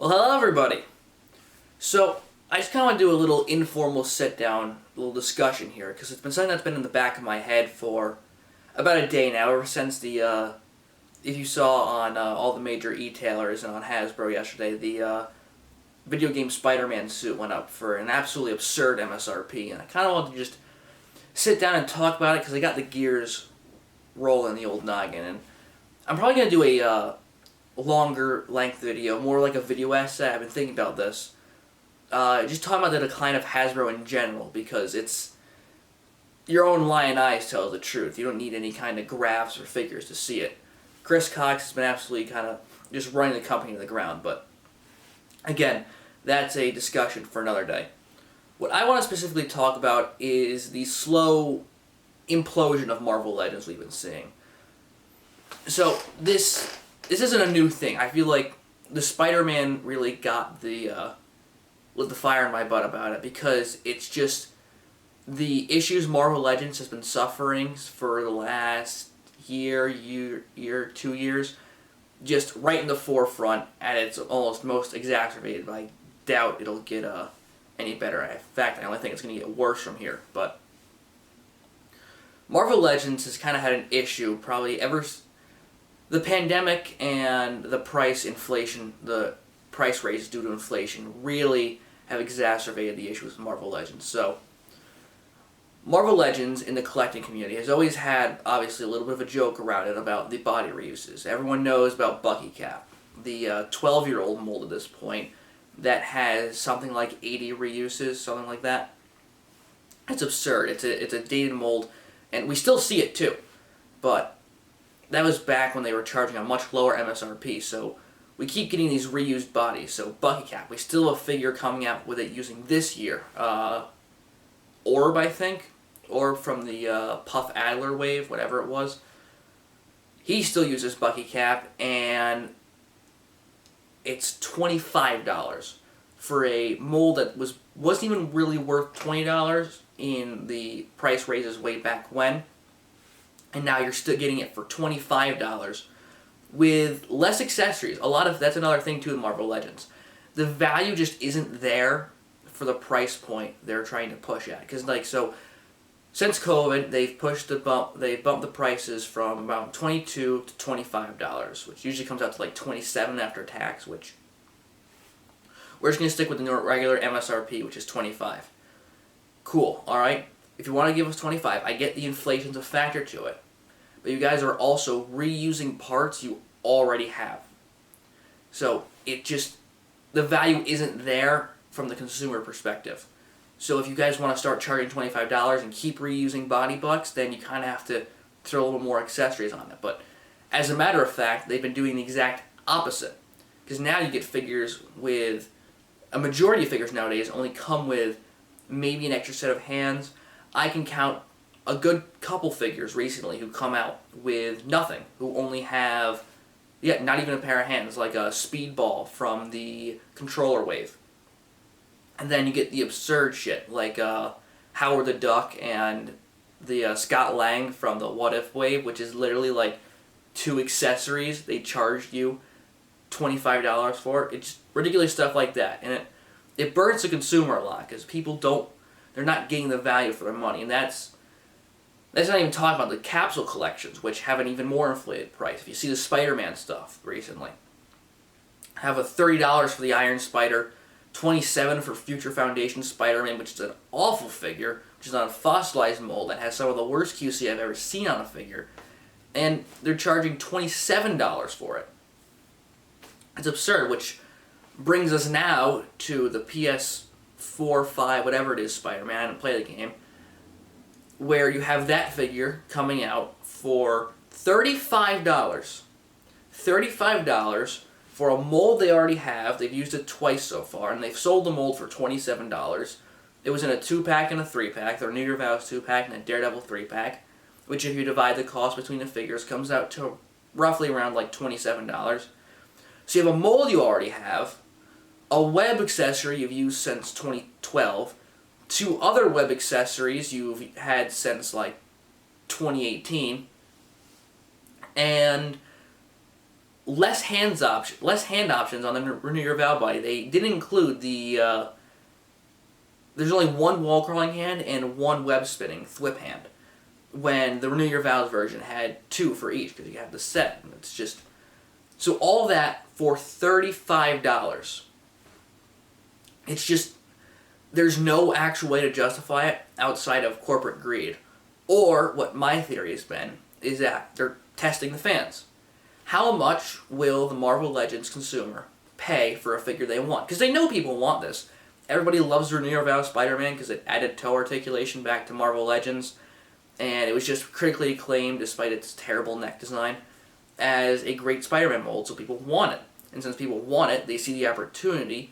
Well, hello everybody. So, I just kind of want to do a little informal sit-down, little discussion here, because it's been something that's been in the back of my head for about a day now, ever since the, if you saw on all the major ETailers and on Hasbro yesterday, the video game SpiderMan suit went up for an absolutely absurd MSRP, and I kind of wanted to just sit down and talk about it, because I got the gears rolling the old noggin, and I'm probably going to do a longer length video, more like a video essay. I've been thinking about this. Just talking about the decline of Hasbro in general, because it's your own lying eyes tell the truth. You don't need any kind of graphs or figures to see it. Chris Cox has been absolutely kind of just running the company to the ground, but again, that's a discussion for another day. What I want to specifically talk about is the slow implosion of Marvel Legends we've been seeing. So this isn't a new thing. I feel like the Spider-Man really got the lit the fire in my butt about it, because it's just the issues Marvel Legends has been suffering for the last year, 2 years, just right in the forefront at its almost most exacerbated. I doubt it'll get any better. In fact, I only think it's going to get worse from here. But Marvel Legends has kind of had an issue probably ever the pandemic and the price inflation, the price raises due to inflation, really have exacerbated the issues with Marvel Legends. So, Marvel Legends in the collecting community has always had, obviously, a little bit of a joke around it about the body reuses. Everyone knows about Bucky Cap, the 12-year-old mold at this point that has something like 80 reuses, something like that. It's absurd. It's a dated mold, and we still see it too, but that was back when they were charging a much lower MSRP, so we keep getting these reused bodies. So Bucky Cap, we still have a figure coming out with it using this year. Orb, I think, or from the Puff Adler wave, whatever it was. He still uses Bucky Cap, and it's $25 for a mold that wasn't even really worth $20 in the price raises way back when. And now you're still getting it for $25 with less accessories. That's another thing too in Marvel Legends. The value just isn't there for the price point they're trying to push at. Because since COVID, they've bumped the prices from about $22 to $25, which usually comes out to like $27 after tax, which we're just going to stick with the regular MSRP, which is $25. Cool, alright? If you want to give us $25, I get the inflation's a factor to it. But you guys are also reusing parts you already have. So the value isn't there from the consumer perspective. So if you guys want to start charging $25 and keep reusing body bucks, then you kind of have to throw a little more accessories on it. But as a matter of fact, they've been doing the exact opposite. Because now you get figures with, a majority of figures nowadays only come with maybe an extra set of hands. I can count a good couple figures recently who come out with nothing, who only have, not even a pair of hands, like a Speedball from the Controller wave. And then you get the absurd shit, like Howard the Duck and the Scott Lang from the What If wave, which is literally like 2 accessories they charged you $25 for. It's ridiculous stuff like that. And it burns the consumer a lot, because they're not getting the value for their money, and that's not even talking about the capsule collections, which have an even more inflated price. If you see the SpiderMan stuff recently, have a $30 for the Iron Spider, $27 for Future Foundation Spider-Man, which is an awful figure, which is not a fossilized mold that has some of the worst QC I've ever seen on a figure, and they're charging $27 for it. It's absurd, which brings us now to the PS4, 5, whatever it is, Spider-Man. I didn't play the game, where you have that figure coming out for $35. $35 for a mold they already have. They've used it twice so far, and they've sold the mold for $27. It was in a 2-pack and a 3-pack, their New Year Vows 2-pack and a Daredevil 3-pack, which if you divide the cost between the figures comes out to roughly around like $27. So you have a mold you already have, a web accessory you've used since 2012, 2 other web accessories you've had since like 2018, and less hand options on the Renew Your Vow body. They didn't include the there's only one wall crawling hand and one web spinning thwip hand, when the Renew Your Vows version had 2 for each, because you have the set. And it's just, so all that for $35. It's just, there's no actual way to justify it outside of corporate greed. Or, what my theory has been, is that they're testing the fans. How much will the Marvel Legends consumer pay for a figure they want? Because they know people want this. Everybody loves Renew Your Vows Spider-Man because it added toe articulation back to Marvel Legends, and it was just critically acclaimed, despite its terrible neck design, as a great Spider-Man mold, so people want it. And since people want it, they see the opportunity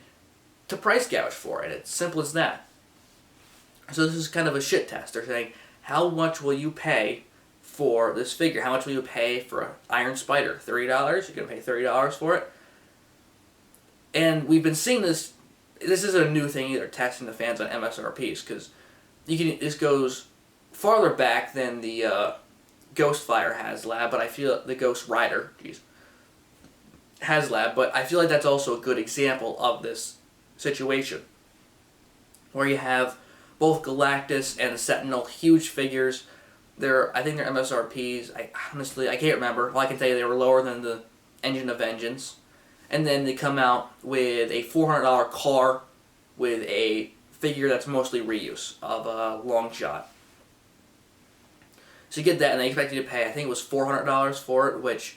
to price gouge for it. It's simple as that. So this is kind of a shit test. They're saying, how much will you pay for this figure? How much will you pay for an Iron Spider? $30? You're going to pay $30 for it? And we've been seeing this. This is a new thing either, testing the fans on MSRPs, because this goes farther back than the Ghostfire HasLab, but I feel the Ghost Rider, HasLab, but I feel like that's also a good example of this situation, where you have both Galactus and the Sentinel, huge figures. I think they're MSRPs. I can't remember. All I can tell you, they were lower than the Engine of Vengeance. And then they come out with a $400 car with a figure that's mostly reuse of a long shot. So you get that, and they expect you to pay, I think it was $400 for it, which,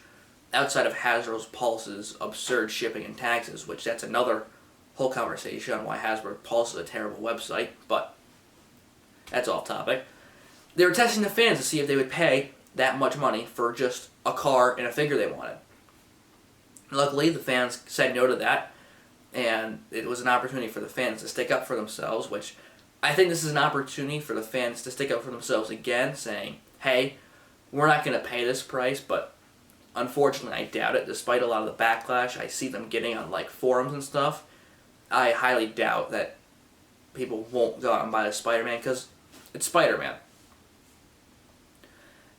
outside of Hasbro's Pulse's absurd shipping and taxes, which that's another whole conversation on why Hasbro Pulse is a terrible website, but that's off topic. They were testing the fans to see if they would pay that much money for just a car and a figure they wanted. Luckily, the fans said no to that, and it was an opportunity for the fans to stick up for themselves, which I think this is an opportunity for the fans to stick up for themselves again, saying, hey, we're not going to pay this price, but unfortunately I doubt it. Despite a lot of the backlash I see them getting on like forums and stuff, I highly doubt that people won't go out and buy the Spider-Man, because it's Spider-Man.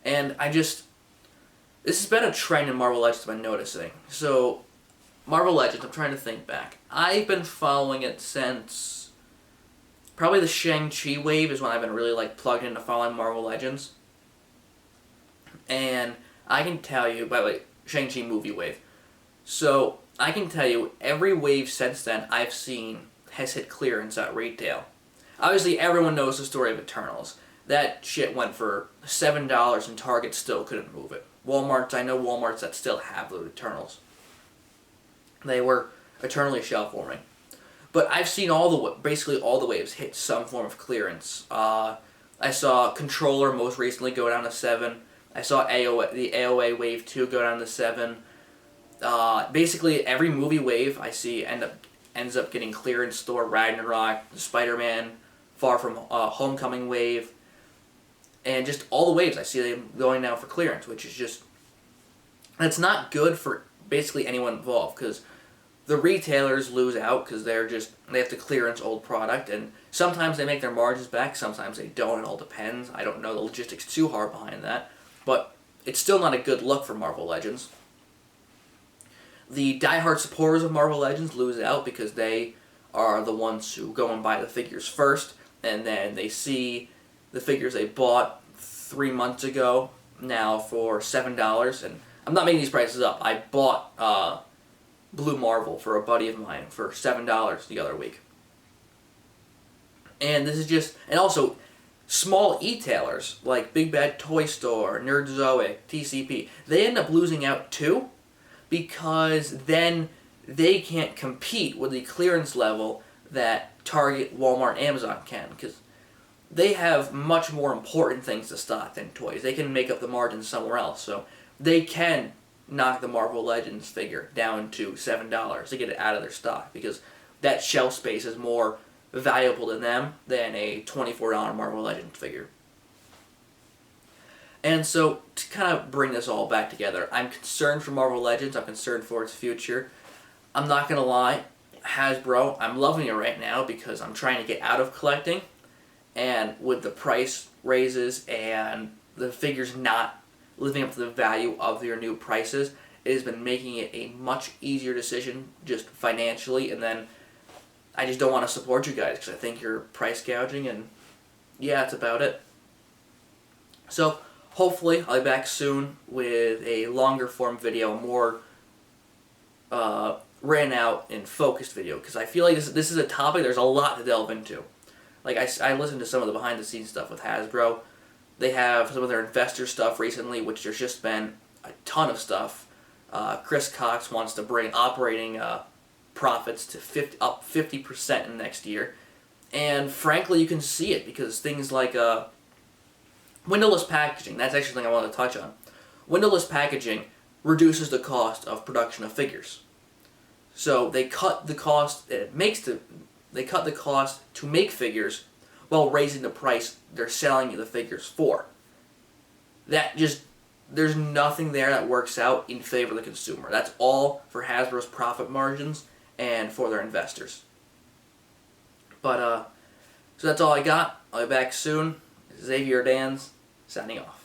And this has been a trend in Marvel Legends I've been noticing. So, Marvel Legends, I'm trying to think back. I've been following it since probably the Shang-Chi wave is when I've been really plugged into following Marvel Legends. And I can tell you, by the way, Shang-Chi movie wave. So, I can tell you, every wave since then I've seen has hit clearance at retail. Obviously, everyone knows the story of Eternals. That shit went for $7 and Target still couldn't move it. I know Walmarts that still have the Eternals. They were eternally shelf-warming. But I've seen basically all the waves hit some form of clearance. I saw Controller most recently go down to $7. I saw the AOA Wave 2 go down to $7. Basically, every movie wave I see ends up getting clearance. Thor, Ragnarok, Spider-Man, Far From Homecoming wave. And just all the waves, I see them going now for clearance, which is just... That's not good for basically anyone involved, because the retailers lose out because they have to clearance old product, and sometimes they make their margins back, sometimes they don't, it all depends. I don't know the logistics too hard behind that, but it's still not a good look for Marvel Legends. The diehard supporters of Marvel Legends lose out because they are the ones who go and buy the figures first, and then they see the figures they bought 3 months ago now for $7, and I'm not making these prices up. I bought Blue Marvel for a buddy of mine for $7 the other week. And this is just, and also small e-tailers like Big Bad Toy Store, Nerdzoic, TCP, they end up losing out too, because then they can't compete with the clearance level that Target, Walmart, Amazon can, because they have much more important things to stock than toys. They can make up the margins somewhere else, so they can knock the Marvel Legends figure down to $7 to get it out of their stock, because that shelf space is more valuable to them than a $24 Marvel Legends figure. And so, to kind of bring this all back together, I'm concerned for Marvel Legends, I'm concerned for its future. I'm not going to lie, Hasbro, I'm loving it right now because I'm trying to get out of collecting, and with the price raises and the figures not living up to the value of their new prices, it has been making it a much easier decision just financially, and then I just don't want to support you guys because I think you're price gouging, and yeah, that's about it. So hopefully I'll be back soon with a longer form video, a more ran out and focused video, because I feel like this is a topic there's a lot to delve into. Like I listened to some of the behind the scenes stuff with Hasbro. They have some of their investor stuff recently, which there's just been a ton of stuff. Chris Cox wants to bring operating profits to up 50% in next year. And frankly, you can see it because things like windowless packaging, that's actually something I want to touch on. Windowless packaging reduces the cost of production of figures. So they cut the cost they cut the cost to make figures while raising the price they're selling you the figures for. There's nothing there that works out in favor of the consumer. That's all for Hasbro's profit margins and for their investors. But, so that's all I got. I'll be back soon. Xavier Dans, signing off.